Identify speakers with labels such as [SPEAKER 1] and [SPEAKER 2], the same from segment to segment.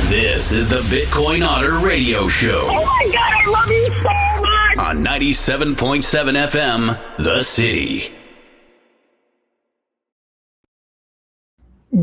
[SPEAKER 1] This is the Bitcoin Otter Radio Show.
[SPEAKER 2] Oh my God, I love you so much!
[SPEAKER 1] On 97.7 FM, The City.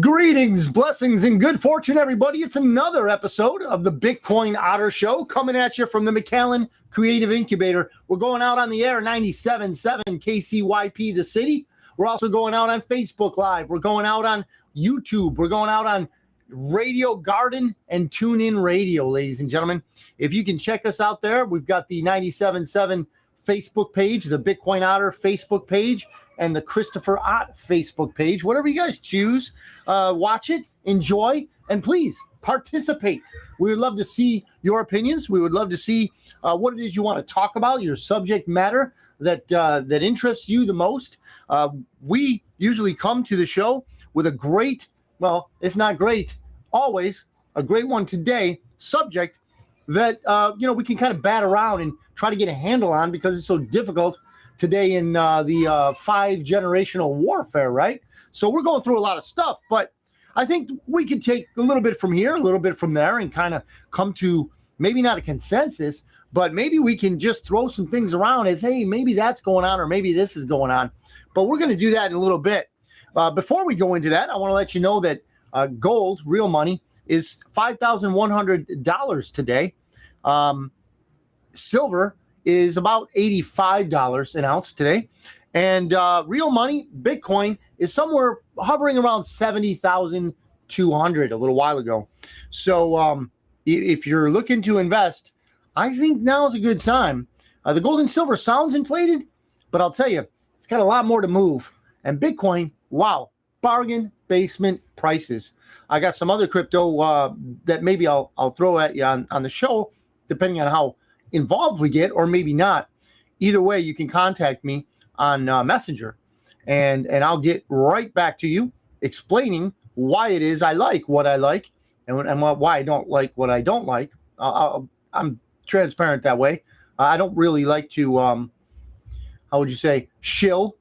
[SPEAKER 3] Greetings, blessings, and good fortune, everybody. It's another episode of the Bitcoin Otter Show coming at you from the McAllen Creative Incubator. We're going out on the air, 97.7 KCYP, The City. We're also going out on Facebook Live. We're going out on YouTube. We're going out on Radio Garden and TuneIn Radio, ladies and gentlemen. If you can check us out there, we've got the 97.7 Facebook page, the Bitcoin Otter Facebook page, and the Christopher Ott Facebook page. Whatever you guys choose, watch it, enjoy, and please participate. We would love to see your opinions. We would love to see what it is you want to talk about, your subject matter that interests you the most. We usually come to the show with a great, well, if not great, always a great one today, subject that, we can kind of bat around and try to get a handle on because it's so difficult today in the 5 generational warfare, right? So we're going through a lot of stuff, but I think we could take a little bit from here, a little bit from there, and kind of come to maybe not a consensus, but maybe we can just throw some things around as, hey, maybe that's going on or maybe this is going on. But we're going to do that in a little bit. Before we go into that, I want to let you know that gold, real money, is $5,100 today. Silver is about $85 an ounce today. And real money, Bitcoin, is somewhere hovering around 70,200 a little while ago. So if you're looking to invest, I think now is a good time. The gold and silver sounds inflated, but I'll tell you, it's got a lot more to move. And Bitcoin, wow, bargain basement prices. I got some other crypto that maybe I'll throw at you on the show, depending on how involved we get, or maybe not. Either way, you can contact me on Messenger, and I'll get right back to you explaining why it is I like what I like and why I don't like what I don't like. I'm transparent that way. I don't really like to, how would you say, shill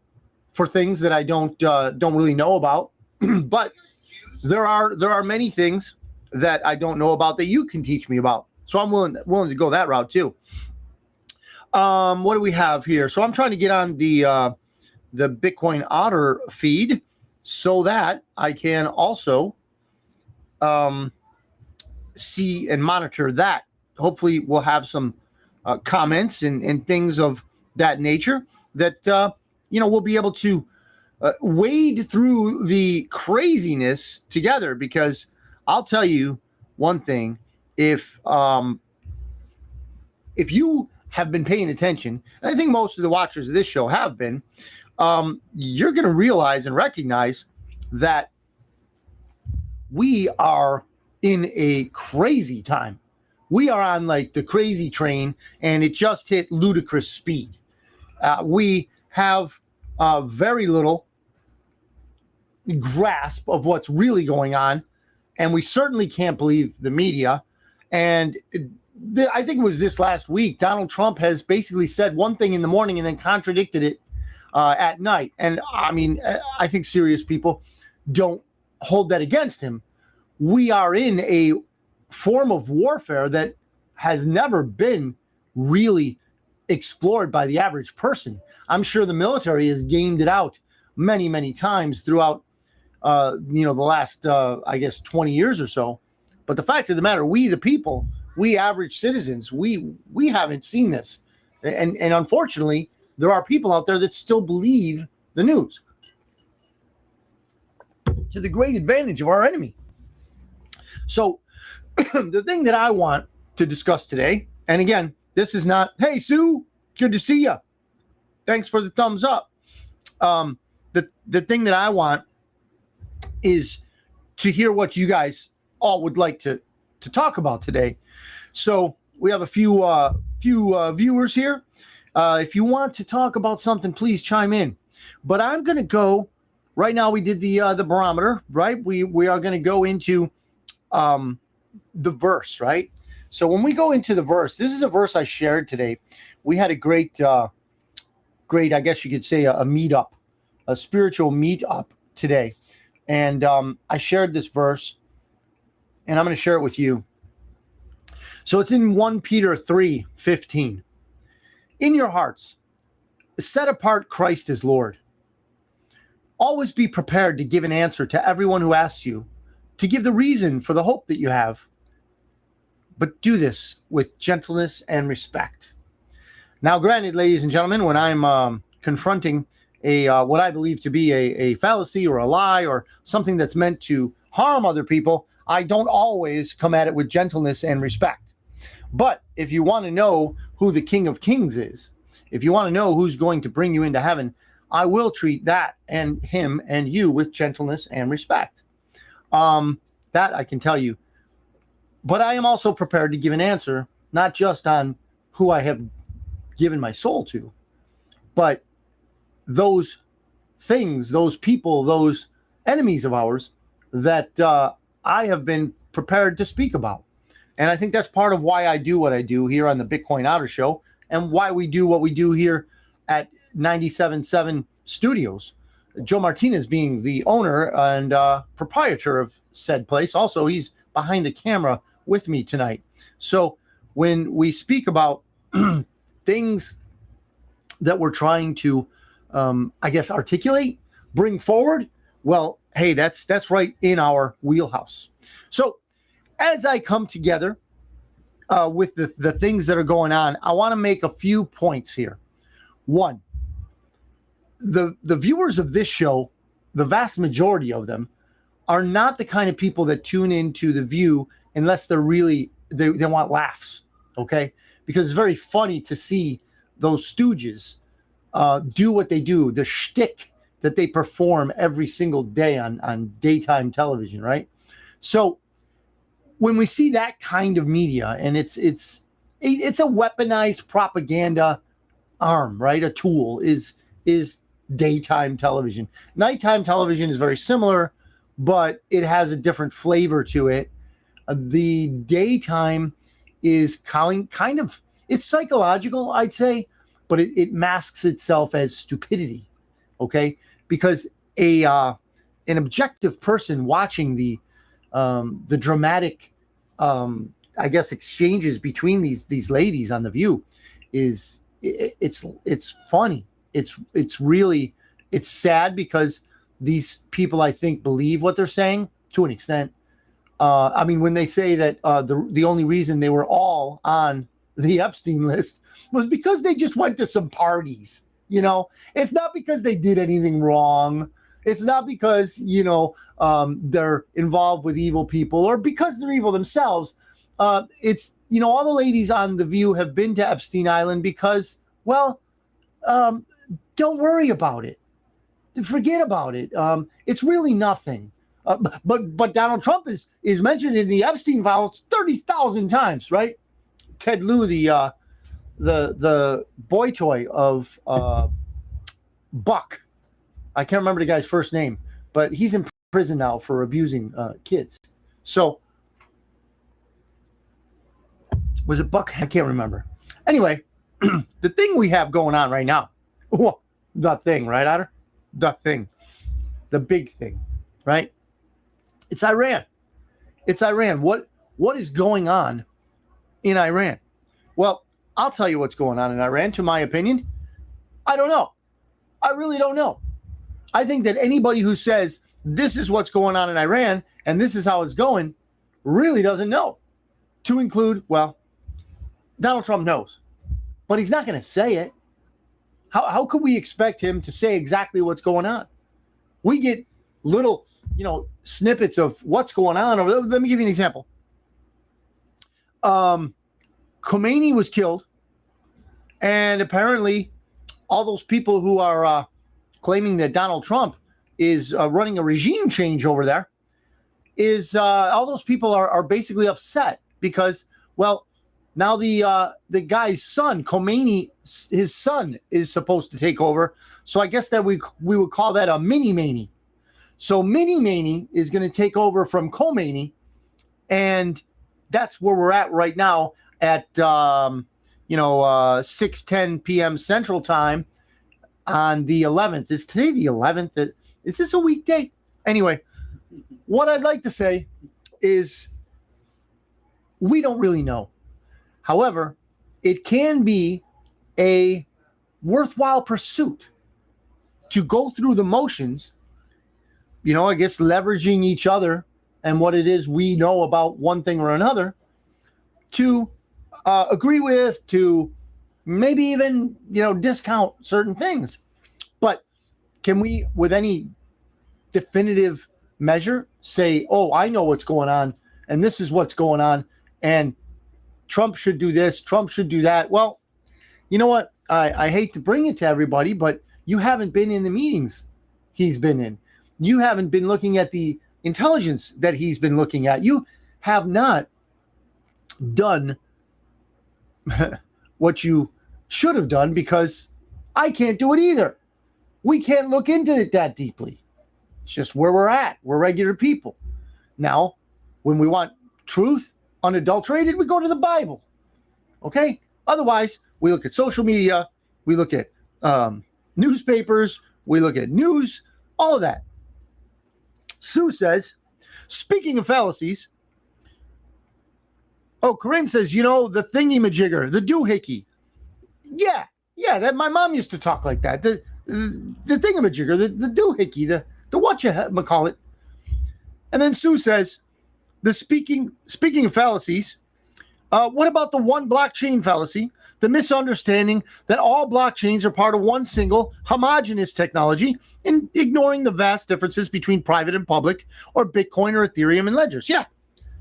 [SPEAKER 3] for things that I don't really know about. But there are many things that I don't know about that you can teach me about. So I'm willing to go that route too. What do we have here? So I'm trying to get on the Bitcoin Otter feed so that I can also see and monitor that. Hopefully we'll have some comments and things of that nature that we'll be able to wade through the craziness together, because I'll tell you one thing. If you have been paying attention, and I think most of the watchers of this show have been, you're going to realize and recognize that we are in a crazy time. We are on like the crazy train, and it just hit ludicrous speed. We have very little grasp of what's really going on, and we certainly can't believe the media. And I think it was this last week, Donald Trump has basically said one thing in the morning and then contradicted it at night. And I mean, I think serious people don't hold that against him. We are in a form of warfare that has never been really explored by the average person. I'm sure the military has gamed it out many, many times throughout the last, 20 years or so. But the fact of the matter, we, the people, we average citizens, we haven't seen this. And unfortunately, there are people out there that still believe the news, to the great advantage of our enemy. So the thing that I want to discuss today, and again, this is not, hey, Sue, good to see you. Thanks for the thumbs up. The thing that I want is to hear what you guys all would like to talk about today. So we have a few viewers here. If you want to talk about something, please chime in. But I'm going to go right now. We did the barometer, right? We are going to go into the verse, right? So when we go into the verse, this is a verse I shared today. We had a great, I guess you could say a meetup, a spiritual meetup today. And I shared this verse, and I'm going to share it with you. So it's in 1 Peter 3:15. In your hearts, set apart Christ as Lord. Always be prepared to give an answer to everyone who asks you, to give the reason for the hope that you have. But do this with gentleness and respect. Now, granted, ladies and gentlemen, when I'm confronting what I believe to be a fallacy or a lie or something that's meant to harm other people, I don't always come at it with gentleness and respect. But if you want to know who the King of Kings is, if you want to know who's going to bring you into heaven, I will treat that and him and you with gentleness and respect. That I can tell you. But I am also prepared to give an answer, not just on who I have given my soul to, but those things, those people, those enemies of ours that I have been prepared to speak about. And I think that's part of why I do what I do here on the Bitcoin Otter Show and why we do what we do here at 97.7 Studios. Joe Martinez being the owner and proprietor of said place. Also, he's behind the camera with me tonight. So when we speak about things that we're trying to, articulate, bring forward, well, hey, that's right in our wheelhouse. So as I come together with the things that are going on, I want to make a few points here. One, the viewers of this show, the vast majority of them, are not the kind of people that tune into The View unless they're really, they want laughs, okay? Because it's very funny to see those stooges do what they do, the shtick that they perform every single day on daytime television, right? So when we see that kind of media, and it's a weaponized propaganda arm, right? A tool is daytime television. Nighttime television is very similar, but it has a different flavor to it. The daytime is kind of, it's psychological, I'd say, but it masks itself as stupidity, okay? Because an objective person watching the dramatic, exchanges between these ladies on The View it's funny. It's really, it's sad because these people, I think, believe what they're saying to an extent. When they say that the only reason they were all on the Epstein list was because they just went to some parties, it's not because they did anything wrong. It's not because, they're involved with evil people or because they're evil themselves. It's, all the ladies on The View have been to Epstein Island because, don't worry about it. Forget about it. It's really nothing. But Donald Trump is mentioned in the Epstein files 30,000 times, right? Ted Lieu, the boy toy of Buck. I can't remember the guy's first name, but he's in prison now for abusing kids. So was it Buck? I can't remember. Anyway, the thing we have going on right now, the thing, right, Otter? The thing, the big thing, right? It's Iran. It's Iran. What is going on in Iran? Well, I'll tell you what's going on in Iran. To my opinion, I don't know. I really don't know. I think that anybody who says this is what's going on in Iran and this is how it's going really doesn't know. To include, Donald Trump knows, but he's not going to say it. How could we expect him to say exactly what's going on? We get little, snippets of what's going on. Let me give you an example. Khomeini was killed, and apparently all those people who are claiming that Donald Trump is running a regime change over there all those people are basically upset because, now the guy's son, Khomeini, his son is supposed to take over. So I guess that we would call that a mini-mani. So mini-mani is going to take over from Khomeini, and that's where we're at right now at 6:10 p.m. Central Time on the 11th. Is today the 11th? Is this a weekday? Anyway, what I'd like to say is we don't really know. However, it can be a worthwhile pursuit to go through the motions, I guess leveraging each other and what it is we know about one thing or another to agree with, to maybe even, discount certain things. But can we, with any definitive measure, say, oh, I know what's going on, and this is what's going on, and Trump should do this, Trump should do that? Well, you know what? I hate to bring it to everybody, but you haven't been in the meetings he's been in. You haven't been looking at the intelligence that he's been looking at. You have not done what you should have done, because I can't do it either. We can't look into it that deeply. It's just where we're at. We're regular people. Now, when we want truth unadulterated, we go to the Bible. Okay? Otherwise, we look at social media, we look at newspapers, we look at news, all of that. Sue says, speaking of fallacies, Corinne says, the thingy-majigger, the doohickey. Yeah, that my mom used to talk like that. The thingamajigger, the doohickey, the whatchamacallit. And then Sue says, speaking of fallacies, what about the one blockchain fallacy? The misunderstanding that all blockchains are part of one single homogeneous technology, and ignoring the vast differences between private and public, or Bitcoin or Ethereum and ledgers. Yeah,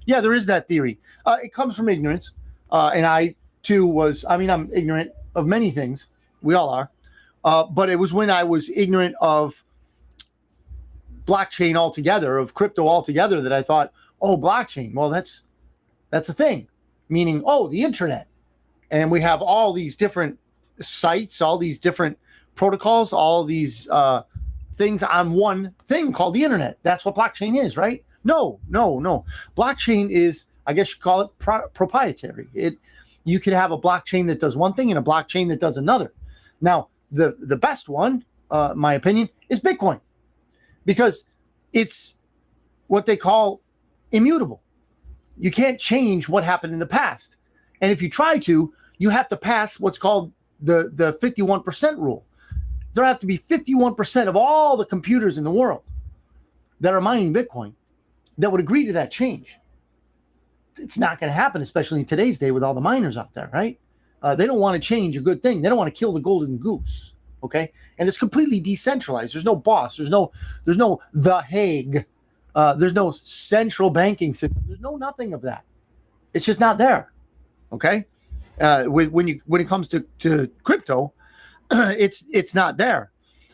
[SPEAKER 3] there is that theory. It comes from ignorance. And I, too, I'm ignorant of many things. We all are. But it was when I was ignorant of blockchain altogether, of crypto altogether, that I thought, oh, blockchain, well, that's a thing. Meaning, the internet. And we have all these different sites, all these different protocols, all these things on one thing called the internet. That's what blockchain is, right? No. Blockchain is, I guess you call it proprietary. You could have a blockchain that does one thing and a blockchain that does another. Now, the best one, my opinion, is Bitcoin, because it's what they call immutable. You can't change what happened in the past. And if you try to, you have to pass what's called the 51% rule. There have to be 51% of all the computers in the world that are mining Bitcoin that would agree to that change. It's not going to happen, especially in today's day with all the miners out there, right? They don't want to change a good thing. They don't want to kill the golden goose, okay? And it's completely decentralized. There's no boss. There's no The Hague. There's no central banking system. There's nothing of that. It's just not there, okay? When it comes to crypto, it's not there.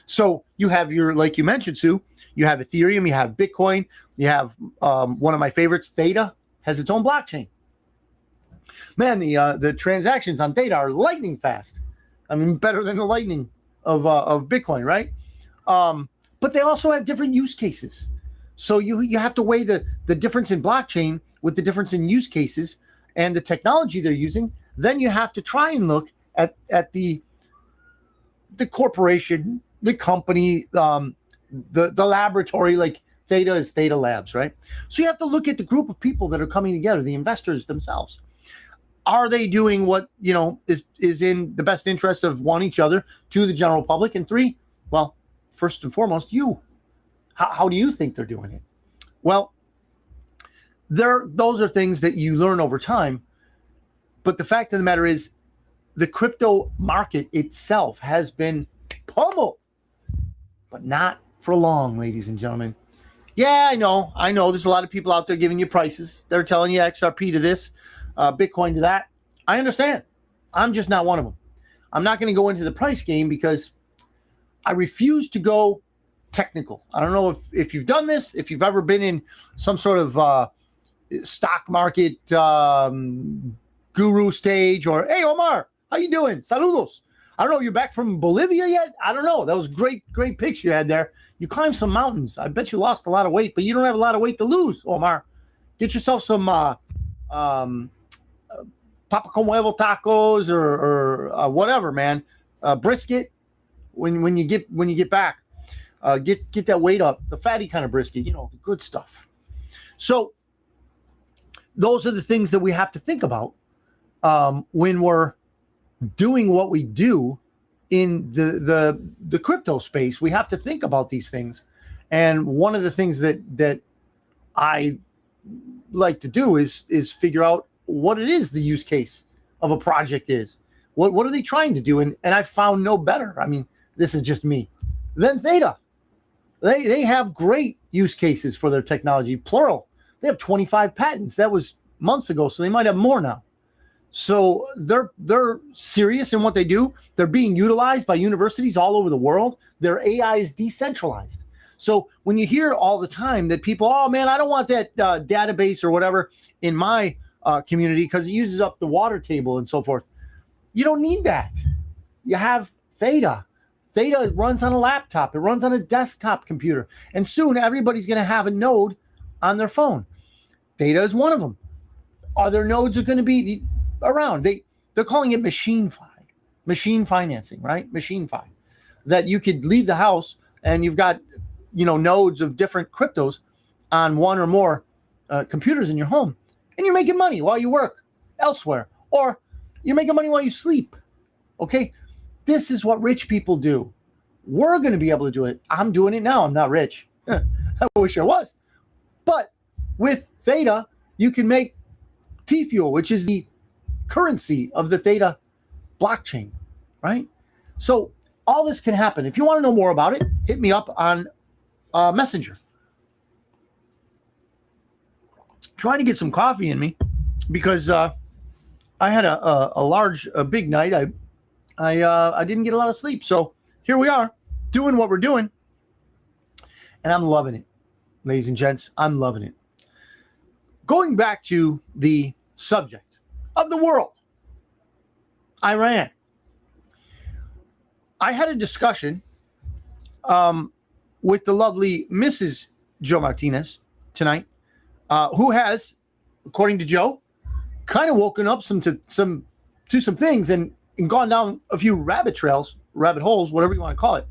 [SPEAKER 3] So you have like you mentioned, Sue, you have Ethereum, you have Bitcoin, you have one of my favorites, Theta, has its own blockchain. Man, the transactions on Theta are lightning fast. I mean, better than the lightning of Bitcoin, right? But they also have different use cases. So you have to weigh the difference in blockchain with the difference in use cases and the technology they're using. Then you have to try and look at the corporation, the company, the laboratory, like Theta is Theta Labs, right? So you have to look at the group of people that are coming together, the investors themselves. Are they doing what, is in the best interest of, one, each other, two, the general public, and three, well, first and foremost, you. How do you think they're doing it? Well, those are things that you learn over time. But the fact of the matter is, the crypto market itself has been pummeled, but not for long, ladies and gentlemen. Yeah, I know. There's a lot of people out there giving you prices. They're telling you XRP to this, Bitcoin to that. I understand. I'm just not one of them. I'm not going to go into the price game because I refuse to go technical. I don't know if you've done this, if you've ever been in some sort of stock market guru stage, or, hey, Omar, how you doing? Saludos. I don't know. You're back from Bolivia yet? I don't know. That was great picture you had there. You climbed some mountains. I bet you lost a lot of weight, but you don't have a lot of weight to lose, Omar. Get yourself some papa con huevo tacos or whatever, man. Brisket when you get back. Get that weight up, the fatty kind of brisket, the good stuff. So those are the things that we have to think about when we're doing what we do in the crypto space, we have to think about these things. And one of the things that I like to do is figure out what it is the use case of a project is. What are they trying to do? And I found no better. I mean, this is just me. Than Theta. They have great use cases for their technology, plural. They have 25 patents. That was months ago, so they might have more now. So they're serious in what they do. They're being utilized by universities all over the world. Their AI is decentralized. So when you hear all the time that people, oh man, I don't want that database or whatever in my community because it uses up the water table and so forth. You don't need that. You have Theta. Theta runs on a laptop. It runs on a desktop computer. And soon everybody's going to have a node on their phone. Theta is one of them. Other nodes are going to be around. They're calling it machine financing, right? Machine-fi. That you could leave the house and you've got, nodes of different cryptos on one or more computers in your home. And you're making money while you work elsewhere. Or you're making money while you sleep. Okay? This is what rich people do. We're going to be able to do it. I'm doing it now. I'm not rich. I wish I was. But with Theta, you can make T-Fuel, which is the currency of the Theta blockchain, right? So all this can happen. If you want to know more about it, hit me up on Messenger. Trying to get some coffee in me because I had a big night. I didn't get a lot of sleep. So here we are doing what we're doing. And I'm loving it, ladies and gents. I'm loving it. Going back to the subject of the world, Iran. I had a discussion with the lovely Mrs. Joe Martinez tonight, who has, according to Joe, kind of woken up to some things and gone down a few rabbit holes, whatever you want to call it,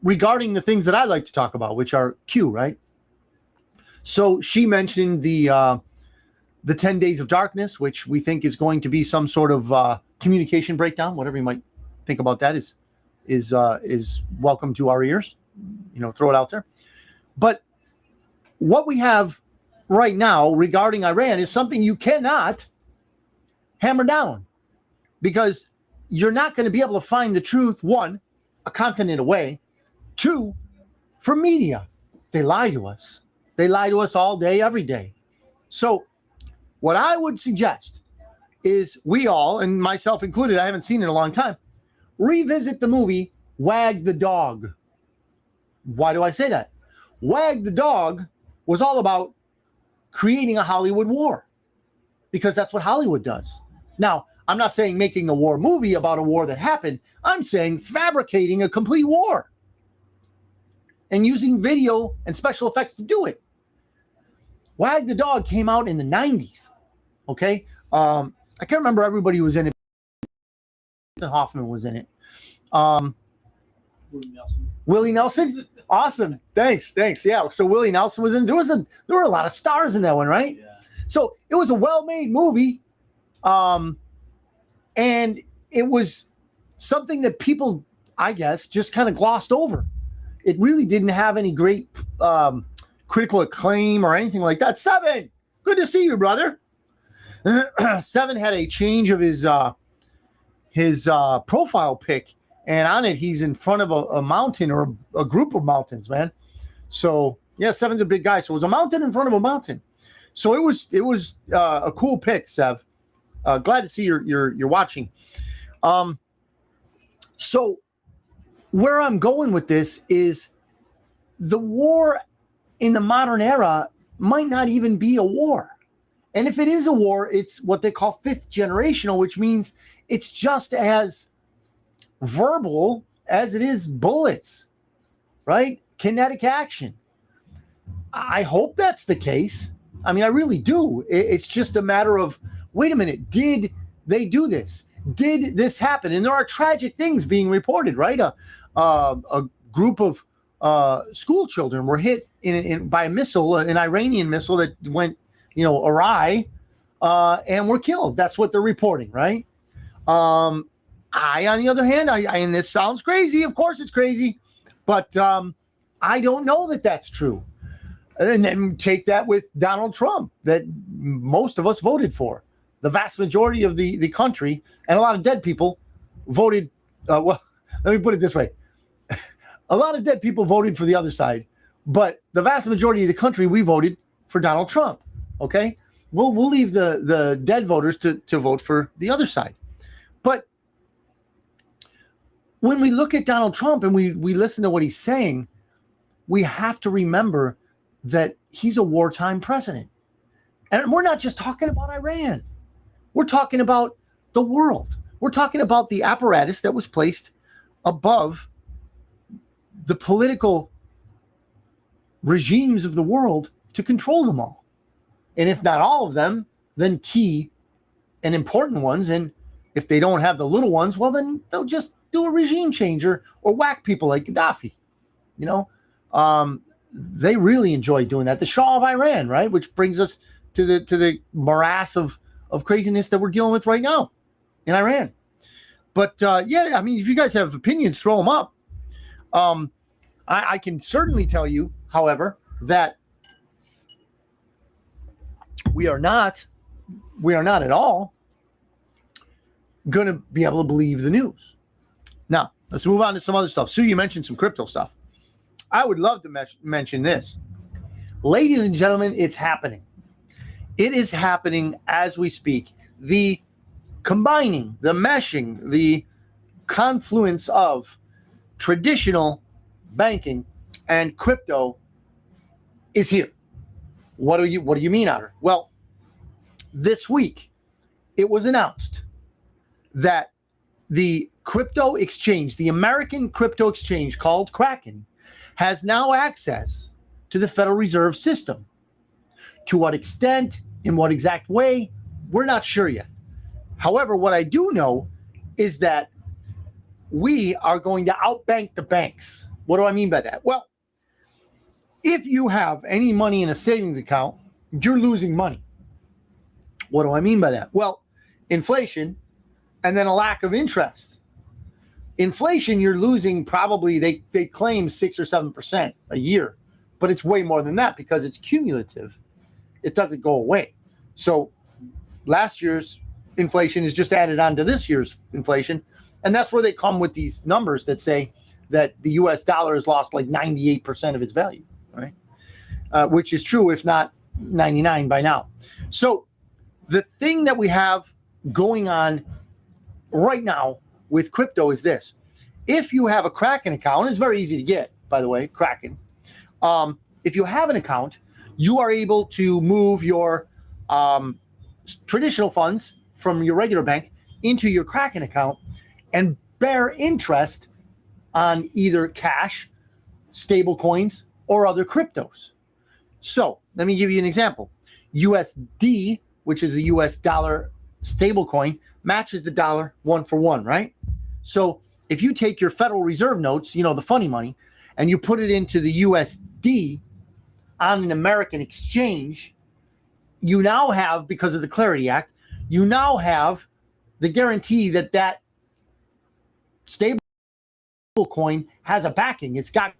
[SPEAKER 3] regarding the things that I like to talk about, which are Q, right? So she mentioned the 10 days of darkness, which we think is going to be some sort of communication breakdown. Whatever you might think about that is welcome to our ears. Throw it out there. But what we have right now regarding Iran is something you cannot hammer down, because you're not going to be able to find the truth, one, a continent away, two, from media. They lie to us. They lie to us all day, every day. So what I would suggest is we all, and myself included, I haven't seen it in a long time, revisit the movie Wag the Dog. Why do I say that? Wag the Dog was all about creating a Hollywood war, because that's what Hollywood does. Now, I'm not saying making a war movie about a war that happened. I'm saying fabricating a complete war and using video and special effects to do it. Wag the Dog came out in the 90s. Okay? I can't remember everybody who was in it. Hoffman was in it. Willie Nelson? Awesome. Thanks. Yeah. So Willie Nelson was in. There were a lot of stars in that one, right? Yeah. So it was a well-made movie. And it was something that people, I guess, just kind of glossed over. It really didn't have any great critical acclaim or anything like that. Seven, good to see you, brother. Seven had a change of his profile pic, and on it he's in front of a mountain or a group of mountains, man. So yeah, Seven's a big guy. So it was a mountain in front of a mountain. So it was a cool pic, Sev. Glad to see you're watching. So where I'm going with this is the war in the modern era might not even be a war. And if it is a war, it's what they call fifth generational, which means it's just as verbal as it is bullets, right? Kinetic action. I hope that's the case. I mean, I really do. It's just a matter of, wait a minute, did they do this? Did this happen? And there are tragic things being reported, right? A group of school children were hit by a missile, an Iranian missile that went, awry. and were killed. That's what they're reporting, right? On the other hand, and this sounds crazy. Of course it's crazy, but I don't know that that's true. And then take that with Donald Trump, that most of us voted for. The vast majority of the country and a lot of dead people voted. Well, let me put it this way. A lot of dead people voted for the other side, but the vast majority of the country, we voted for Donald Trump. Okay. We'll leave the dead voters to vote for the other side. But when we look at Donald Trump and we listen to what he's saying, we have to remember that he's a wartime president. And we're not just talking about Iran. We're talking about the world. We're talking about the apparatus that was placed above the political regimes of the world to control them all. And if not all of them, then key and important ones. And if they don't have the little ones, well, then they'll just do a regime changer or whack people like Gaddafi. You know, they really enjoy doing that. The Shah of Iran, right? Which brings us to the morass of craziness that we're dealing with right now in Iran. But yeah, I mean, if you guys have opinions, throw them up. I can certainly tell you, however, that we are not at all going to be able to believe the news. Now, let's move on to some other stuff. Sue, you mentioned some crypto stuff. I would love to mention this. Ladies and gentlemen, it's happening. It is happening as we speak. The combining, the meshing, the confluence of traditional banking and crypto is here. What do you mean, Otter? Well, this week it was announced that the crypto exchange, the American crypto exchange called Kraken, has now access to the Federal Reserve System. To what extent, in what exact way, we're not sure yet. However, what I do know is that we are going to outbank the banks. What do I mean by that? Well, if you have any money in a savings account, you're losing money. What do I mean by that? Well, inflation and then a lack of interest. Inflation, you're losing probably, they claim 6 or 7% a year, but it's way more than that because it's cumulative. It doesn't go away. So last year's inflation is just added on to this year's inflation. And that's where they come with these numbers that say that the US dollar has lost like 98% of its value, right? Which is true, if not 99 by now. So the thing that we have going on right now with crypto is this. If you have a Kraken account, it's very easy to get, by the way, Kraken. If you have an account, you are able to move your traditional funds from your regular bank into your Kraken account and bear interest on either cash, stable coins, or other cryptos. So let me give you an example. USD, which is a US dollar stable coin, matches the dollar 1 for 1, right? So if you take your Federal Reserve notes, you know, the funny money, and you put it into the USD on an American exchange, you now have, because of the Clarity Act, you now have the guarantee that that stable coin has a backing. It's got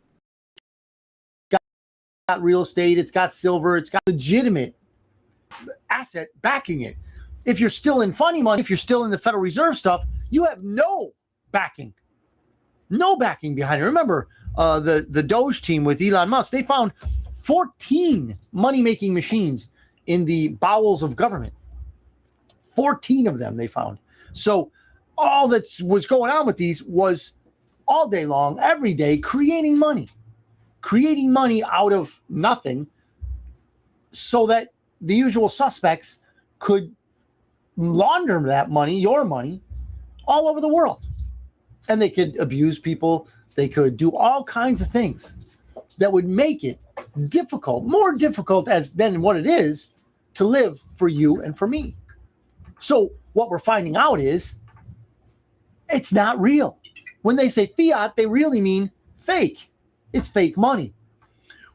[SPEAKER 3] real estate, it's got silver, it's got legitimate asset backing it. If you're still in funny money, if you're still in the Federal Reserve stuff, you have no backing behind it. Remember the Doge team with Elon Musk, they found 14 money-making machines in the bowels of government. 14 of them they found. So all that was going on with these was all day long, every day, creating money out of nothing so that the usual suspects could launder that money, your money, all over the world. And they could abuse people. They could do all kinds of things that would make it difficult, more difficult than what it is to live for you and for me. So what we're finding out is it's not real. When they say fiat, they really mean fake. It's fake money.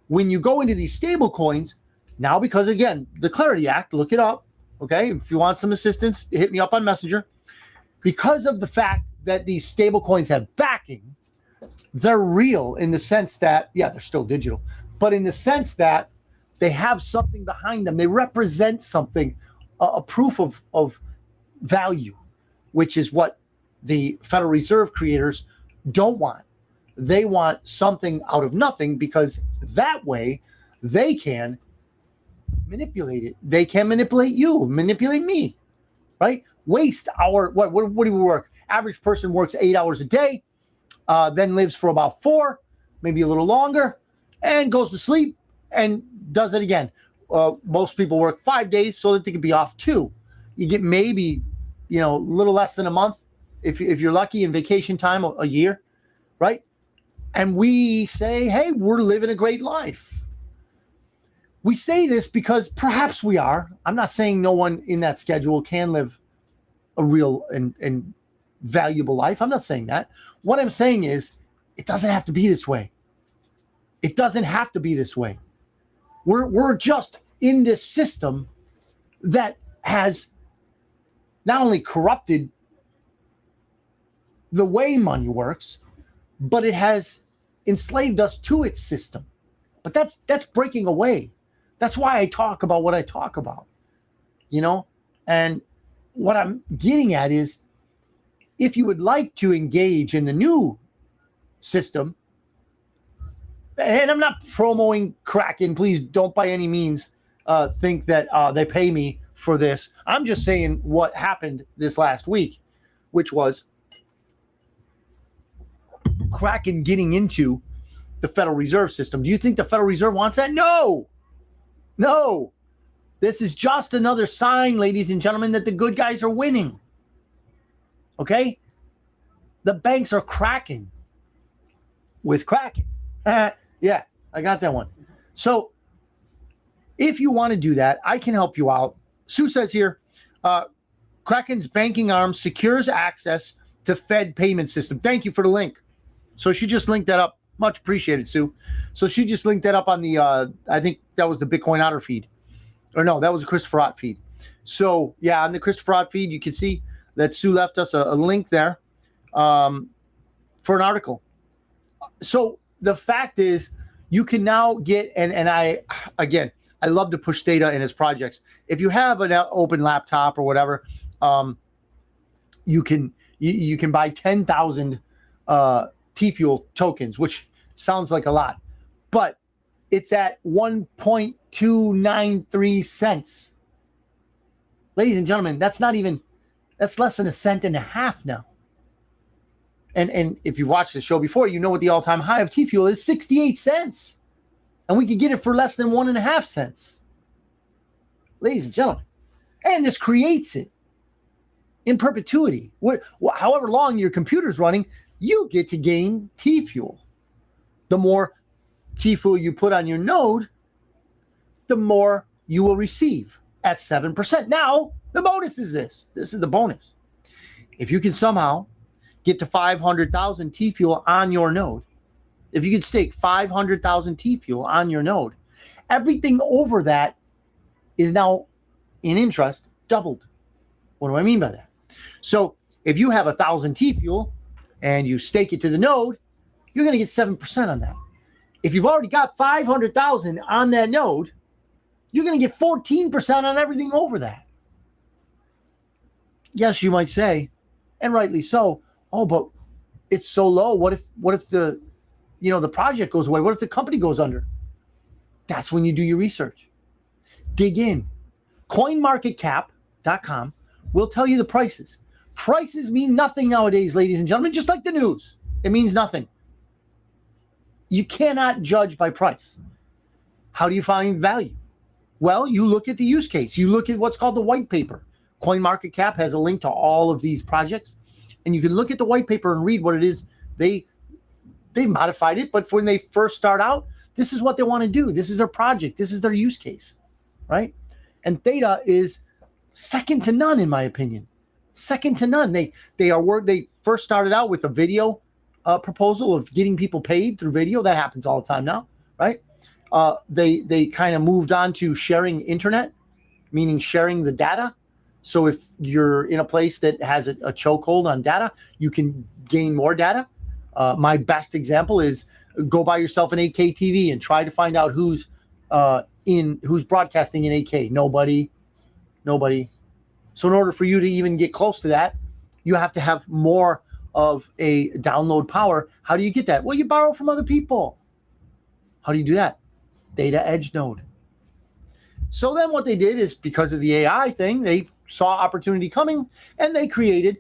[SPEAKER 3] When you go into these stable coins, now because, again, the Clarity Act, look it up, Okay, if you want some assistance, hit me up on Messenger. Because of the fact that these stable coins have backing, they're real in the sense that, yeah, they're still digital, but in the sense that they have something behind them. They represent something, a proof of value, which is what the Federal Reserve creators don't want. They want something out of nothing because that way they can manipulate it. They can manipulate you, manipulate me, right? Waste our, what do we work? Average person works 8 hours a day, then lives for about 4, maybe a little longer, and goes to sleep and does it again. Most people work 5 days so that they can be off 2. You get maybe, a little less than a month if you're lucky in vacation time, a year, right? And we say, hey, we're living a great life. We say this because perhaps we are. I'm not saying no one in that schedule can live a real and valuable life. I'm not saying that. What I'm saying is it doesn't have to be this way. It doesn't have to be this way. We're just in this system that has not only corrupted the way money works, but it has enslaved us to its system. But that's breaking away. That's why I talk about what I talk about, and what I'm getting at is if you would like to engage in the new system, and I'm not promoting Kraken, please don't by any means think that they pay me for this. I'm just saying what happened this last week, which was Kraken getting into the Federal Reserve System. Do you think the Federal Reserve wants that? No. This is just another sign, ladies and gentlemen, that the good guys are winning. Okay? The banks are cracking with Kraken. Yeah, I got that one. So if you want to do that, I can help you out. Sue says here, Kraken's banking arm secures access to Fed payment system. Thank you for the link. So she just linked that up. Much appreciated, Sue. So she just linked that up on the, I think that was the Bitcoin Otter feed. Or no, that was a Christopher Ott feed. So yeah, on the Christopher Ott feed, you can see that Sue left us a link there for an article. So the fact is, you can now get, and I love to push data in his projects. If you have an open laptop or whatever, you can buy 10,000 T-Fuel tokens, which sounds like a lot, but it's at 1.293 cents. Ladies and gentlemen, that's less than a cent and a half now. And if you've watched the show before, you know what the all-time high of T-Fuel is, 68 cents. And we could get it for less than 1.5 cents. Ladies and gentlemen. And this creates it in perpetuity. However long your computer's running, you get to gain T-Fuel. The more T-Fuel you put on your node, the more you will receive at 7%. Now, the bonus is this. This is the bonus. If you can somehow get to 500,000 T-Fuel on your node, if you can stake 500,000 T-Fuel on your node, everything over that is now in interest doubled. What do I mean by that? So if you have 1,000 T-Fuel and you stake it to the node, you're going to get 7% on that. If you've already got 500,000 on that node, you're going to get 14% on everything over that. Yes, you might say, and rightly so, oh, but it's so low. What if the project goes away? What if the company goes under? That's when you do your research. Dig in. CoinMarketCap.com will tell you the prices. Prices mean nothing nowadays, ladies and gentlemen, just like the news. It means nothing. You cannot judge by price. How do you find value? Well, you look at the use case. You look at what's called the white paper. CoinMarketCap has a link to all of these projects, and you can look at the white paper and read what it is. They modified it, but when they first start out, this is what they want to do. This is their project. This is their use case, right? And Theta is second to none, in my opinion. Second to none. They first started out with a video proposal of getting people paid through video. That happens all the time now, right? They kind of moved on to sharing internet meaning sharing the data. So if you're in a place that has a chokehold on data, you can gain more data. My best example is go buy yourself an 8K TV and try to find out who's broadcasting in 8K. Nobody. So in order for you to even get close to that, you have to have more of a download power. How do you get that? Well, you borrow from other people. How do you do that? Data edge node. So then what they did is, because of the AI thing, they saw opportunity coming and they created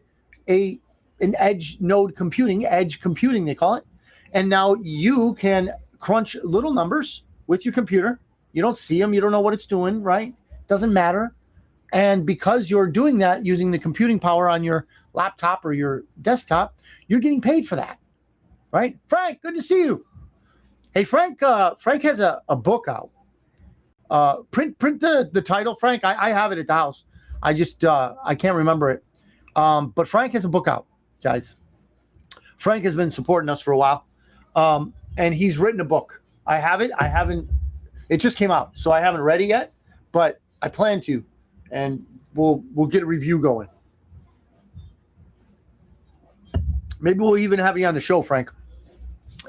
[SPEAKER 3] an edge node computing, edge computing they call it. And now you can crunch little numbers with your computer. You don't see them. You don't know what it's doing, right? Doesn't matter. And because you're doing that using the computing power on your laptop or your desktop, you're getting paid for that, right? Frank, good to see you. Hey, Frank has a book out. Print the title, Frank. I have it at the house. I just I can't remember it. But Frank has a book out, guys. Frank has been supporting us for a while. And he's written a book. I have it. I haven't. It just came out, so I haven't read it yet. But I plan to, and we'll get a review going. Maybe we'll even have you on the show, Frank,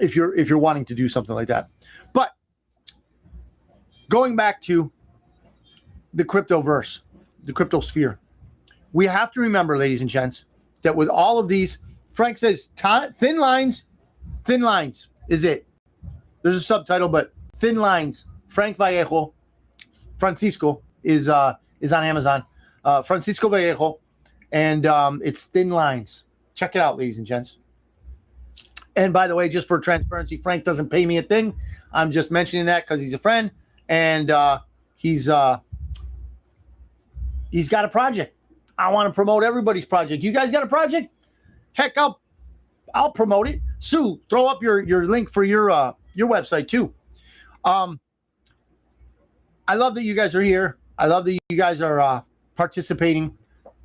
[SPEAKER 3] if you're wanting to do something like that. But going back to the cryptoverse, the cryptosphere, we have to remember, ladies and gents, that with all of these, Frank says thin lines is it. There's a subtitle, but thin lines. Frank Vallejo, Francisco is on Amazon. Francisco Vallejo, and it's Thin Lines. Check it out, ladies and gents. And by the way, just for transparency, Frank doesn't pay me a thing. I'm just mentioning that because he's a friend, and he's got a project. I want to promote everybody's project. You guys got a project? Heck, I'll promote it. Sue, throw up your link for your website too. I love that you guys are here. I love that you guys are participating.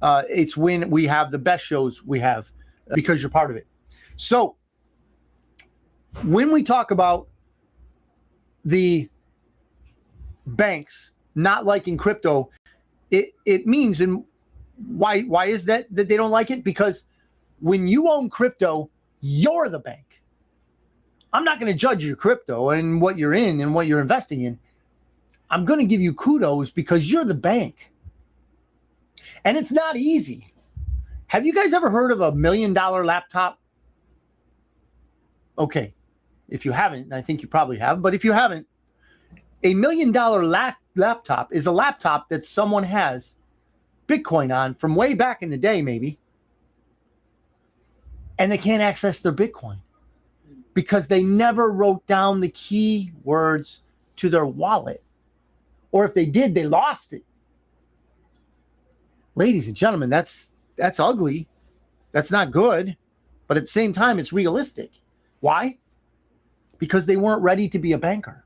[SPEAKER 3] It's when we have the best shows we have because you're part of it. So when we talk about the banks not liking crypto, it means, and why is that they don't like it? Because when you own crypto, you're the bank. I'm not going to judge your crypto and what you're in and what you're investing in. I'm going to give you kudos because you're the bank. And it's not easy. Have you guys ever heard of $1 million laptop? Okay. If you haven't, I think you probably have, but if you haven't, $1 million laptop is a laptop that someone has Bitcoin on from way back in the day, maybe. And they can't access their Bitcoin because they never wrote down the key words to their wallet. Or if they did, they lost it. Ladies and gentlemen, that's ugly. That's not good. But at the same time, it's realistic. Why? Because they weren't ready to be a banker.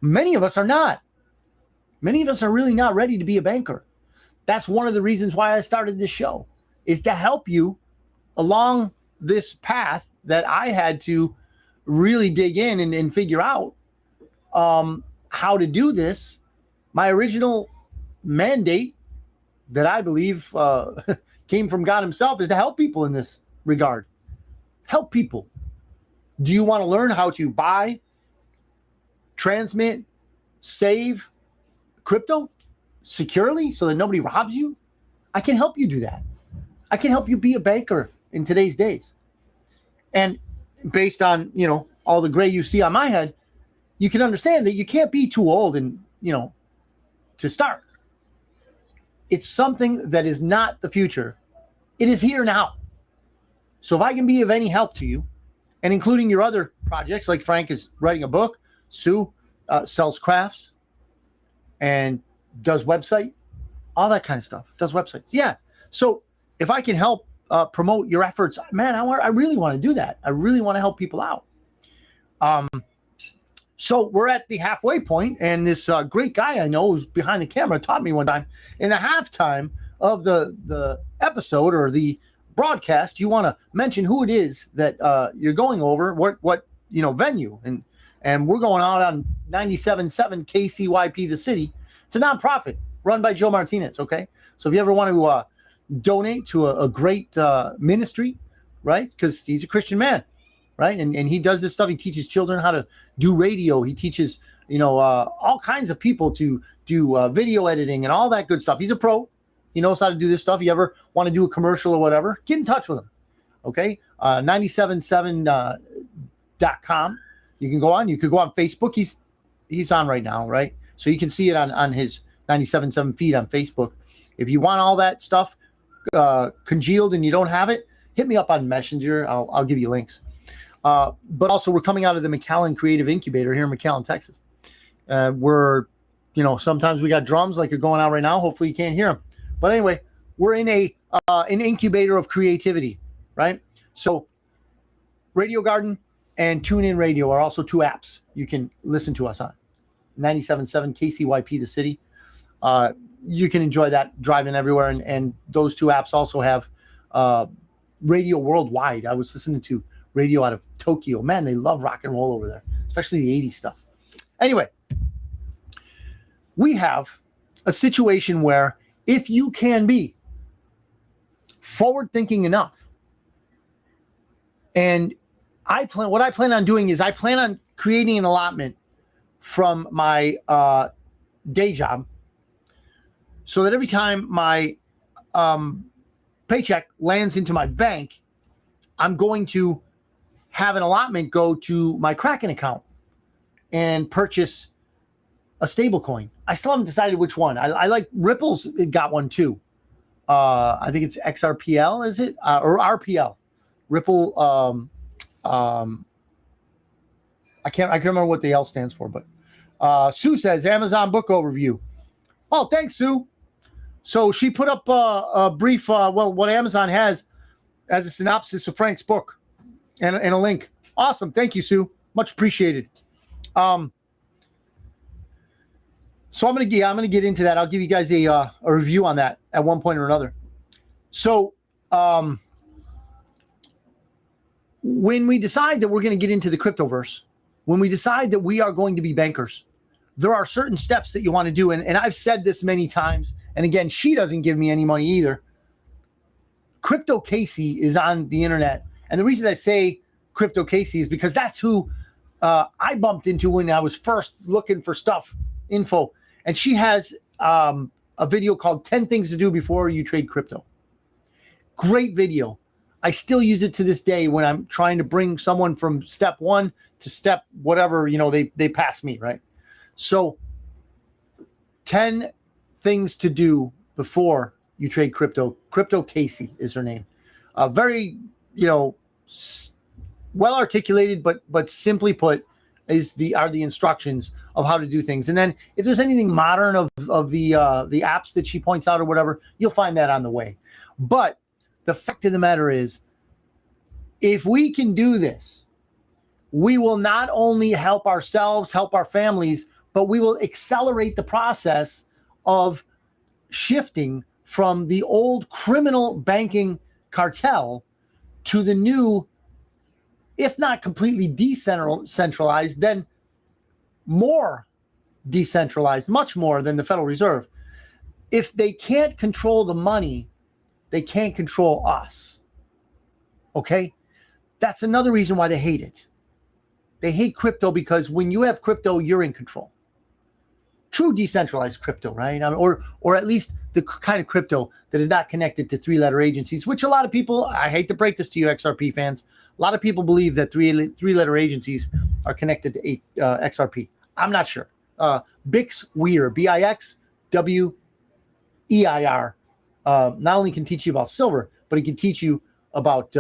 [SPEAKER 3] Many of us are not. Many of us are really not ready to be a banker. That's one of the reasons why I started this show, is to help you along this path that I had to really dig in and figure out how to do this. My original mandate that I believe came from God himself is to help people in this regard. Help people. Do you want to learn how to buy, transmit, save crypto securely so that nobody robs you? I can help you do that. I can help you be a banker in today's days. And based on, all the gray you see on my head, you can understand that you can't be too old and, to start. It's something that is not the future. It is here now. So if I can be of any help to you, and including your other projects, like Frank is writing a book, Sue sells crafts and does website, all that kind of stuff, does websites. Yeah. So if I can help promote your efforts, man, I really want to do that. I really want to help people out. So we're at the halfway point, and this great guy I know who's behind the camera taught me one time in the halftime of the episode or the broadcast, you want to mention who it is that you're going over, what venue, and we're going out on 97.7 KCYP the city, It's a nonprofit run by Joe Martinez, okay? So if you ever want to donate to a great ministry, right? Because he's a Christian man, right? And he does this stuff. He teaches children how to do radio. He teaches, all kinds of people to do video editing and all that good stuff. He's a pro. He knows how to do this stuff. You ever want to do a commercial or whatever, get in touch with him, okay? 977.com. You can go on. You could go on Facebook. He's on right now, right? So you can see it on his 97.7 feed on Facebook. If you want all that stuff congealed and you don't have it, hit me up on Messenger. I'll give you links. But also, we're coming out of the McAllen Creative Incubator here in McAllen, Texas. We're, sometimes we got drums like you're going out right now. Hopefully you can't hear them. But anyway, we're in an incubator of creativity, right? So Radio Garden and TuneIn Radio are also two apps you can listen to us on. 97.7 KCYP, the city. You can enjoy that driving everywhere. And those two apps also have radio worldwide. I was listening to radio out of Tokyo. Man, they love rock and roll over there, especially the 80s stuff. Anyway, we have a situation where if you can be forward-thinking enough, and what I plan on doing is I plan on creating an allotment from my day job so that every time my paycheck lands into my bank, I'm going to have an allotment go to my Kraken account and purchase a stable coin. I still haven't decided which one. I like Ripple's got one too. I think it's XRPL, is it? Or RPL. Ripple. I can't remember what the L stands for, but Sue says Amazon book overview. Oh, thanks, Sue. So she put up a brief, what Amazon has as a synopsis of Frank's book and a link. Awesome. Thank you, Sue. Much appreciated. So I'm gonna get into that. I'll give you guys a review on that at one point or another. So when we decide that we're going to get into the cryptoverse, when we decide that we are going to be bankers, there are certain steps that you want to do. And I've said this many times. And again, she doesn't give me any money either. Crypto Casey is on the internet. And the reason I say Crypto Casey is because that's who I bumped into when I was first looking for info. And she has a video called 10 Things to Do Before You Trade Crypto. Great video. I still use it to this day when I'm trying to bring someone from step one to step whatever, they pass me, right? So 10 things to do before you trade crypto. Crypto Casey is her name. Very, well articulated, but simply put, are the instructions of how to do things. And then if there's anything modern of the apps that she points out or whatever, you'll find that on the way. But the fact of the matter is, if we can do this, we will not only help ourselves, help our families, but we will accelerate the process of shifting from the old criminal banking cartel to the new, if not completely decentralized, then more decentralized, much more than the Federal Reserve. If they can't control the money, they can't control us. Okay? That's another reason why they hate it. They hate crypto because when you have crypto, you're in control. True decentralized crypto, right? Or at least the kind of crypto that is not connected to three-letter agencies, which a lot of people, I hate to break this to you, XRP fans, a lot of people believe that three-letter agencies are connected to XRP. I'm not sure. Bix Weir, BIXWEIR, not only can teach you about silver, but he can teach you about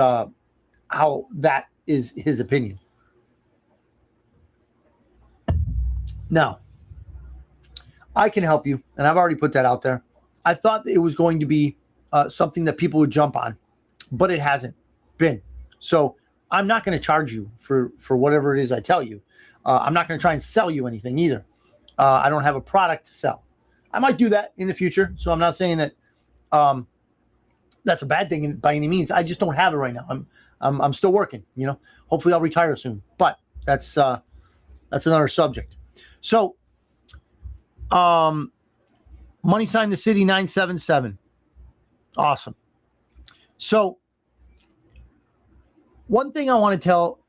[SPEAKER 3] how that is his opinion. Now, I can help you, and I've already put that out there. I thought that it was going to be something that people would jump on, but it hasn't been. So I'm not going to charge you for whatever it is I tell you. I'm not going to try and sell you anything either. I don't have a product to sell. I might do that in the future, so I'm not saying that that's a bad thing by any means. I just don't have it right now. I'm still working. Hopefully I'll retire soon, but that's another subject. So Money sign the city 977. Awesome. So one thing I want to tell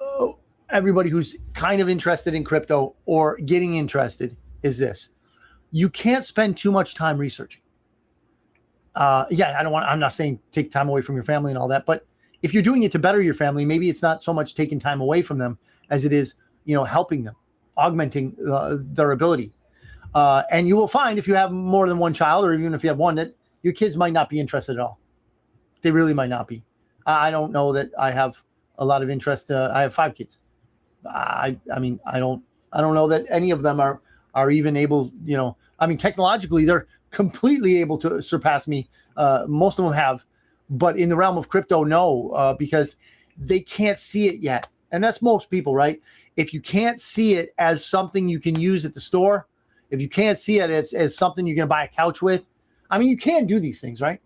[SPEAKER 3] everybody who's kind of interested in crypto or getting interested is this. You can't spend too much time researching. I'm not saying take time away from your family and all that, but if you're doing it to better your family, maybe it's not so much taking time away from them as it is, helping them, augmenting their ability. And you will find if you have more than one child, or even if you have one, that your kids might not be interested at all. They really might not be. I don't know that I have a lot of interest. I have 5 kids. I don't know that any of them are even able, technologically, they're completely able to surpass me. Most of them have, but in the realm of crypto, no, because they can't see it yet. And that's most people, right? If you can't see it as something you can use at the store, if you can't see it as something you're going to buy a couch with, you can do these things, right?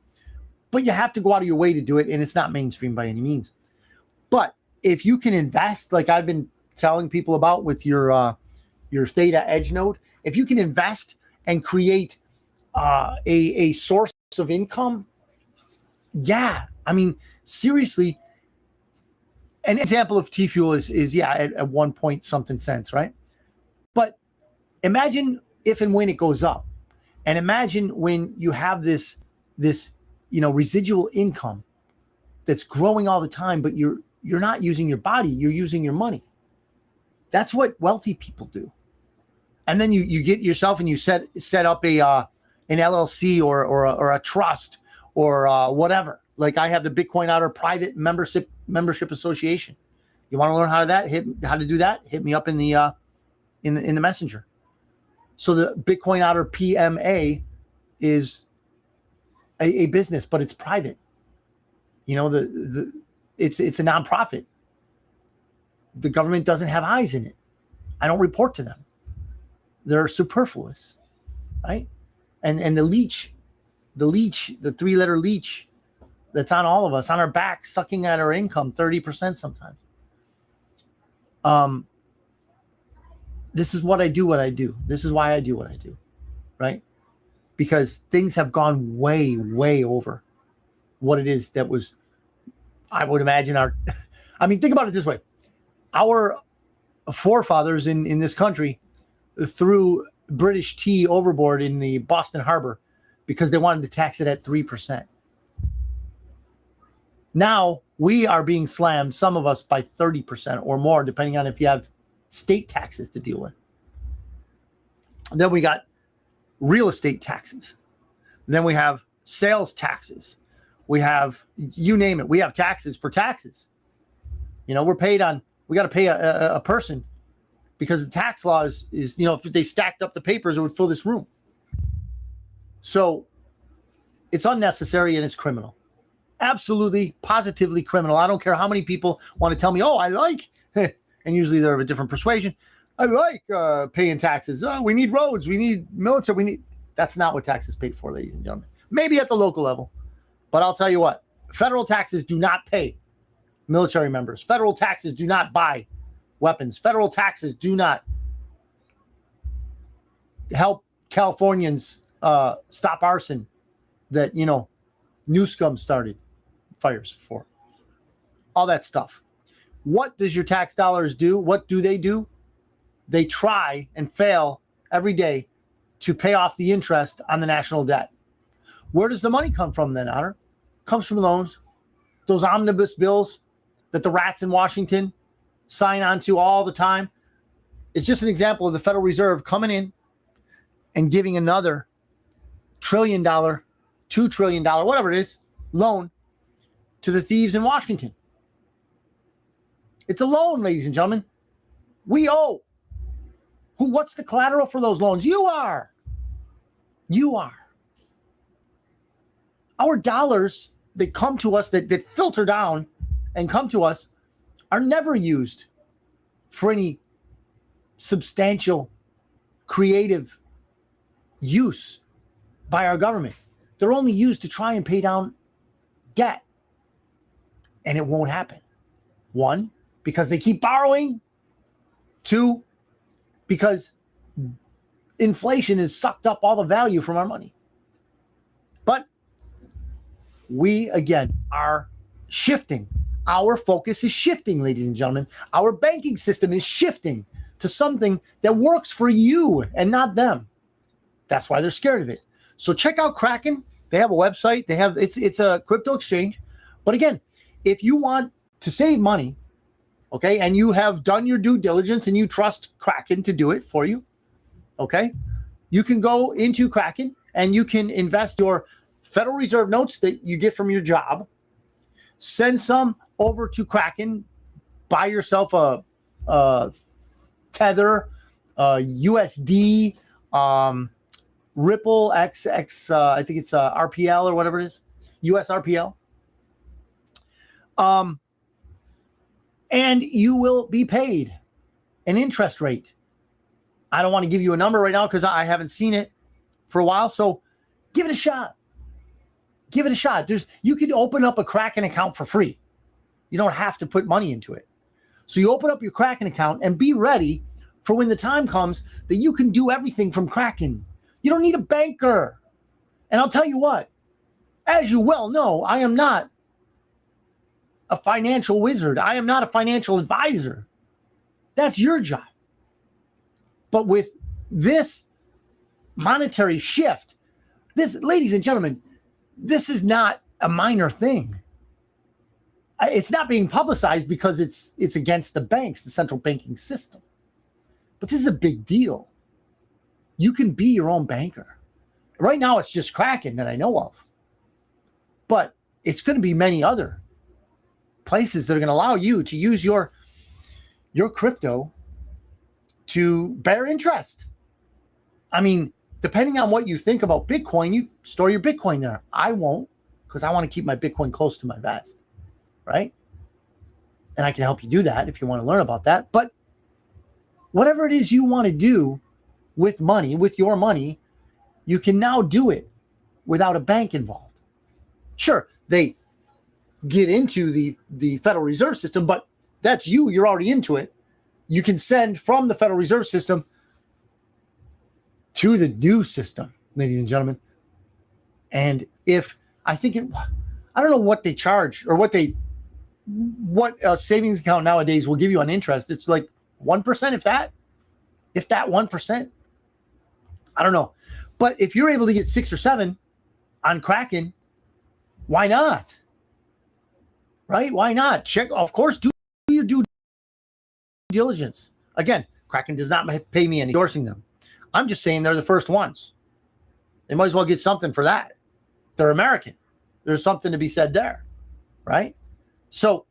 [SPEAKER 3] But you have to go out of your way to do it, and it's not mainstream by any means. But if you can invest, like I've been telling people about with your Theta Edge node, if you can invest and create a source of income, seriously, an example of T-Fuel is at 1 point something cents, right? But imagine if and when it goes up, and imagine when you have this residual income that's growing all the time, but you're not using your body, you're using your money. That's what wealthy people do. And then you get yourself and you set up an LLC or a trust or whatever. Like I have the Bitcoin Otter private membership association. You want to learn how to do that? Hit me up in the messenger. So the Bitcoin Otter PMA is a business, but it's private. It's a nonprofit. The government doesn't have eyes in it. I don't report to them. They're superfluous, right? And the leech, the 3-letter leech that's on all of us, on our back, sucking at our income 30% sometimes. This is what I do. This is why I do what I do, right? Because things have gone way, way over what it is that was, I would imagine think about it this way. Our forefathers in this country threw British tea overboard in the Boston Harbor because they wanted to tax it at 3%. Now we are being slammed, some of us, by 30% or more, depending on if you have state taxes to deal with. Then we got real estate taxes. Then we have sales taxes. We have, you name it. We have taxes for taxes. We got to pay a person because the tax law is, if they stacked up the papers, it would fill this room. So it's unnecessary and it's criminal. Absolutely, positively criminal. I don't care how many people want to tell me, I like, and usually they're of a different persuasion. I like paying taxes. We need roads. We need military. That's not what taxes pay for, ladies and gentlemen. Maybe at the local level. But I'll tell you what, federal taxes do not pay military members. Federal taxes do not buy weapons. Federal taxes do not help Californians stop arson that, Newscomb started fires for. All that stuff. What does your tax dollars do? What do? They try and fail every day to pay off the interest on the national debt. Where does the money come from then, Otter? Comes from loans. Those omnibus bills that the rats in Washington sign on to all the time. It's just an example of the Federal Reserve coming in and giving another $1 trillion, $2 trillion, whatever it is, loan to the thieves in Washington. It's a loan, ladies and gentlemen. We owe. What's the collateral for those loans? You are. Our dollars that come to us, that filter down and come to us, are never used for any substantial, creative use by our government. They're only used to try and pay down debt. And it won't happen. 1, because they keep borrowing. 2, because inflation has sucked up all the value from our money. But we, again, are shifting. Our focus is shifting, ladies and gentlemen. Our banking system is shifting to something that works for you and not them. That's why they're scared of it. So check out Kraken. They have a website. It's a crypto exchange. But again, if you want to save money, okay, and you have done your due diligence and you trust Kraken to do it for you, okay, you can go into Kraken and you can invest your Federal Reserve notes that you get from your job, send some over to Kraken, buy yourself a Tether, USD, Ripple XX, I think it's RPL or whatever it is, US RPL. And you will be paid an interest rate. I don't want to give you a number right now because I haven't seen it for a while. So give it a shot. Give it a shot. You can open up a Kraken account for free. You don't have to put money into it. So you open up your Kraken account and be ready for when the time comes that you can do everything from Kraken. You don't need a banker. And I'll tell you what, as you well know, I am not a financial wizard. I am not a financial advisor. That's your job. But with this monetary shift, this, ladies and gentlemen, this is not a minor thing. It's not being publicized because it's against the banks, the central banking system. But this is a big deal. You can be your own banker. Right now, it's just Kraken that I know of. But it's going to be many other places that are going to allow you to use your crypto to bear interest. I mean, depending on what you think about Bitcoin, you store your Bitcoin there. I won't, because I want to keep my Bitcoin close to my vest, right? And I can help you do that if you want to learn about that. But whatever it is you want to do with money, with your money, you can now do it without a bank involved. Sure, they get into the Federal Reserve System, but that's you. You're already into it. You can send from the Federal Reserve System to the new system, ladies and gentlemen. And I don't know what they charge or what a savings account nowadays will give you on interest. It's like 1%, if that 1%. I don't know. But if you're able to get 6 or 7 on Kraken, why not? Right? Why not? Check, of course, do your due diligence. Again, Kraken does not pay me any endorsing them. I'm just saying they're the first ones. They might as well get something for that. They're American. There's something to be said there, right? So,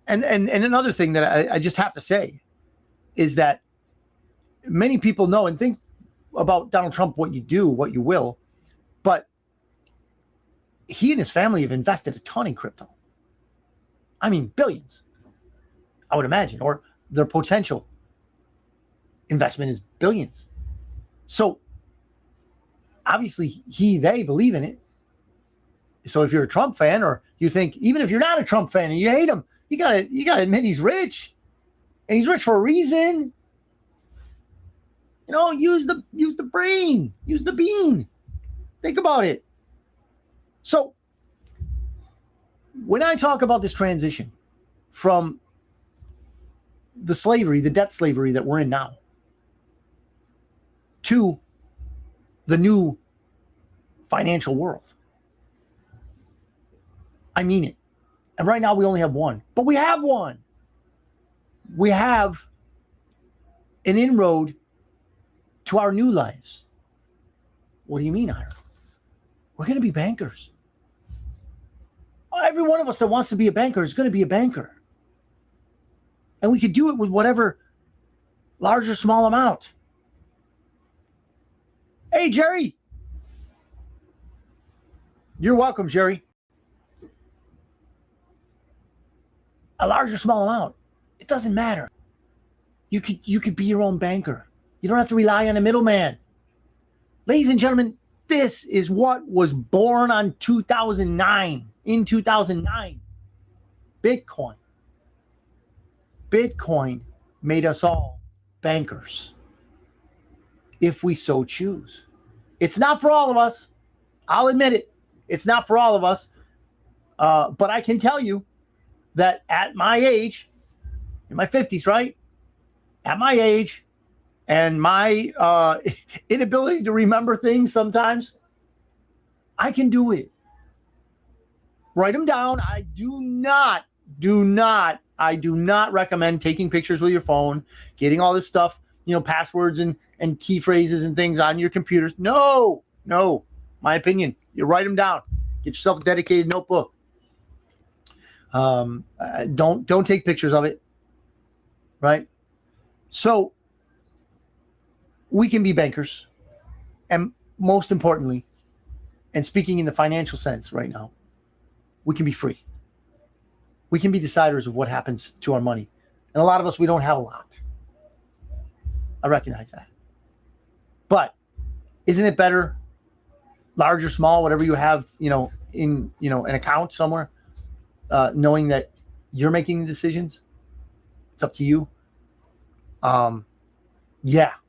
[SPEAKER 3] and another thing that I just have to say is that many people know and think about Donald Trump, what you do, what you will, but he and his family have invested a ton in crypto. I mean, billions, I would imagine, or their potential investment is billions. So obviously they believe in it. So if you're a Trump fan, or you think, even if you're not a Trump fan and you hate him, you gotta admit he's rich, and he's rich for a reason. You know, use the brain, use the bean. Think about it. So when I talk about this transition from the slavery, the debt slavery that we're in now, to the new financial world, I mean it. And right now we only have one, but we have one. We have an inroad to our new lives. What do you mean, Otter? We're going to be bankers. Every one of us that wants to be a banker is going to be a banker. And we could do it with whatever large or small amount. Hey, Jerry. You're welcome, Jerry. A large or small amount, it doesn't matter. You could be your own banker. You don't have to rely on a middleman. Ladies and gentlemen, this is what was born in 2009. Bitcoin. Bitcoin made us all bankers, if we so choose. It's not for all of us. I'll admit it. It's not for all of us. But I can tell you that at my age, in my 50s, right? At my age and my inability to remember things sometimes, I can do it. Write them down. I do not recommend taking pictures with your phone, getting all this stuff, passwords and key phrases and things on your computers. No, my opinion. You write them down. Get yourself a dedicated notebook. Don't take pictures of it. Right? So we can be bankers. And most importantly, and speaking in the financial sense right now, we can be free. We can be deciders of what happens to our money. And a lot of us, we don't have a lot. I recognize that. But isn't it better, large or small, whatever you have, in an account somewhere, knowing that you're making the decisions? It's up to you. Yeah,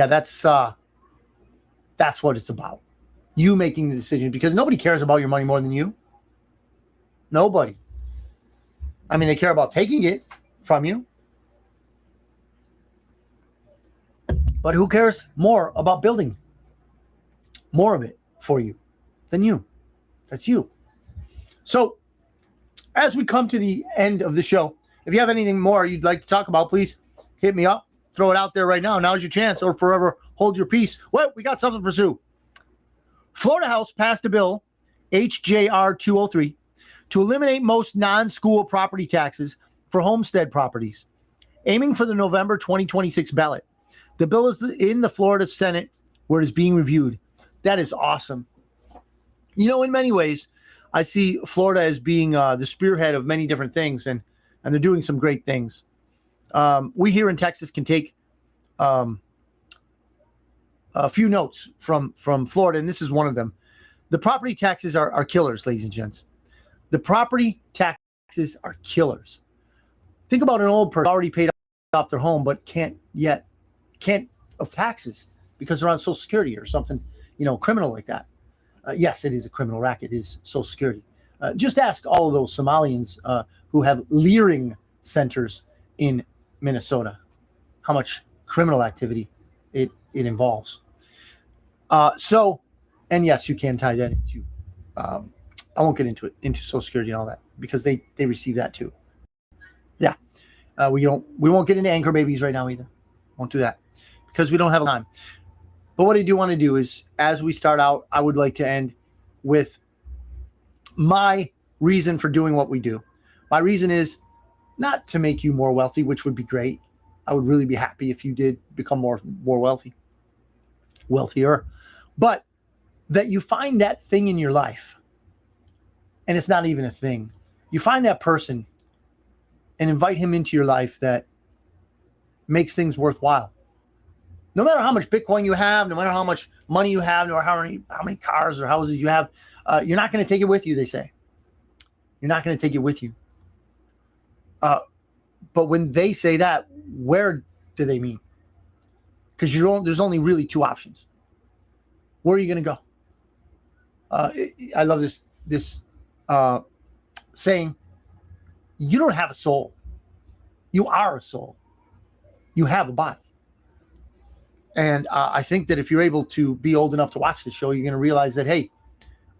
[SPEAKER 3] that's what it's about. You making the decision, because nobody cares about your money more than you. Nobody. I mean, they care about taking it from you. But who cares more about building more of it for you than you? That's you. So as we come to the end of the show, if you have anything more you'd like to talk about, please hit me up. Throw it out there right now. Now's your chance, or forever hold your peace. Well, we got something to pursue. Florida House passed a bill, HJR 203, to eliminate most non-school property taxes for homestead properties, aiming for the November 2026 ballot. The bill is in the Florida Senate, where it is being reviewed. That is awesome. In many ways, I see Florida as being the spearhead of many different things, and they're doing some great things. We here in Texas can take a few notes from Florida, and this is one of them. The property taxes are killers, ladies and gents. The property taxes are killers. Think about an old person already paid off their home, but can't of taxes because they're on Social Security or something, criminal like that. Yes, it is a criminal racket. It is Social Security. Just ask all of those Somalians who have leering centers in Minnesota how much criminal activity it involves. And yes, you can tie that into, I won't get into it, into Social Security and all that, because they receive that too. Yeah. We won't get into anchor babies right now either. Won't do that because we don't have time. But what I do want to do is, as we start out, I would like to end with my reason for doing what we do. My reason is not to make you more wealthy, which would be great. I would really be happy if you did become more wealthier, but that you find that thing in your life, and it's not even a thing. You find that person and invite him into your life that makes things worthwhile. No matter how much Bitcoin you have, no matter how much money you have, no matter how many cars or houses you have, you're not going to take it with you, they say. You're not going to take it with you. But when they say that, where do they mean? Because there's only really two options. Where are you going to go? I love this saying, you don't have a soul. You are a soul. You have a body. And I think that if you're able to be old enough to watch the show, you're going to realize that, hey,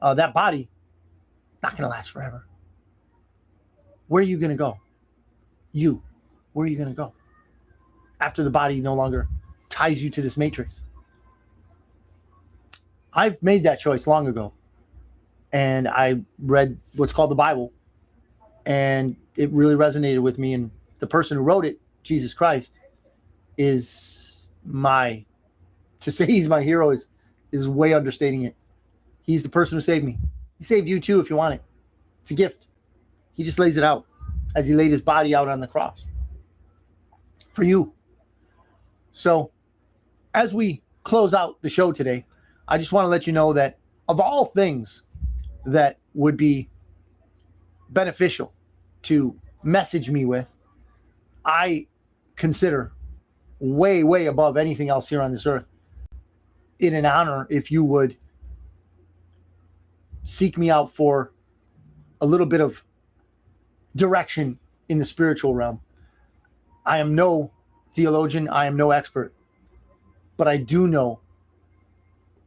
[SPEAKER 3] that body not going to last forever. Where are you going to go? Where are you going to go? After the body no longer ties you to this matrix. I've made that choice long ago. And I read what's called the Bible. And it really resonated with me. And the person who wrote it, Jesus Christ, is to say he's my hero is way understating it. He's the person who saved me. He saved you too if you want it. It's a gift. He just lays it out as he laid his body out on the cross for you. So as we close out the show today, I just want to let you know that of all things that would be beneficial to message me with, I consider way, way above anything else here on this earth, in an honor if you would seek me out for a little bit of direction in the spiritual realm. I am no theologian. I am no expert. But I do know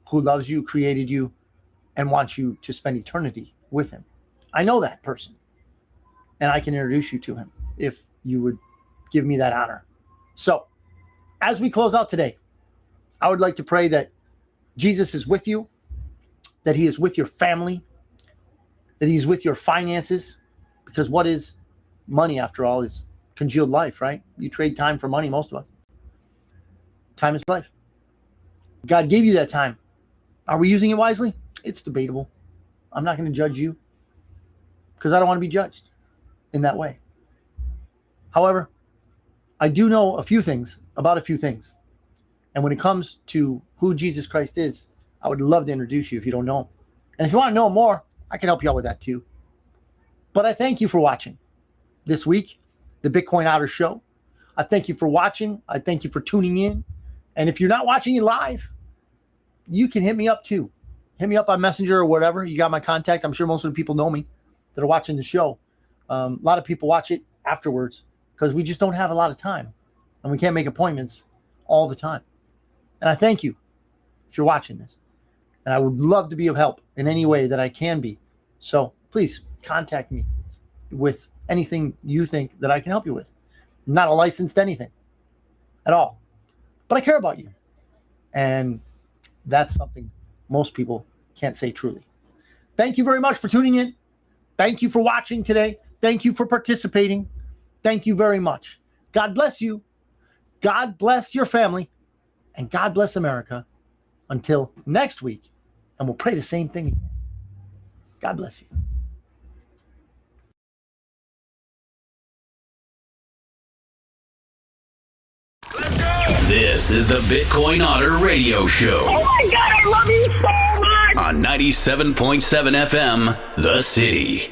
[SPEAKER 3] who loves you, created you, and wants you to spend eternity with him. I know that person. And I can introduce you to him if you would give me that honor. So, as we close out today, I would like to pray that Jesus is with you, that he is with your family, that he's with your finances, because what is money, after all, is congealed life, right? You trade time for money, most of us. Time is life. God gave you that time. Are we using it wisely? It's debatable. I'm not going to judge you because I don't want to be judged in that way. However, I do know a few things about a few things. And when it comes to who Jesus Christ is, I would love to introduce you if you don't know him. And if you want to know more, I can help you out with that too. But I thank you for watching this week, the Bitcoin Otter Show. I thank you for watching. I thank you for tuning in. And if you're not watching it live, you can hit me up too. Hit me up on Messenger or whatever. You got my contact. I'm sure most of the people know me that are watching the show. A lot of people watch it afterwards because we just don't have a lot of time and we can't make appointments all the time. And I thank you if you're watching this. And I would love to be of help in any way that I can be. So please contact me with anything you think that I can help you with. I'm not a licensed anything at all, but I care about you. And that's something most people can't say truly. Thank you very much for tuning in. Thank you for watching today. Thank you for participating. Thank you very much. God bless you. God bless your family. And God bless America. Until next week. And we'll pray the same thing again. God bless you.
[SPEAKER 1] This is the Bitcoin Otter Radio Show.
[SPEAKER 2] Oh my God, I love you so much.
[SPEAKER 1] On 97.7 FM, The City.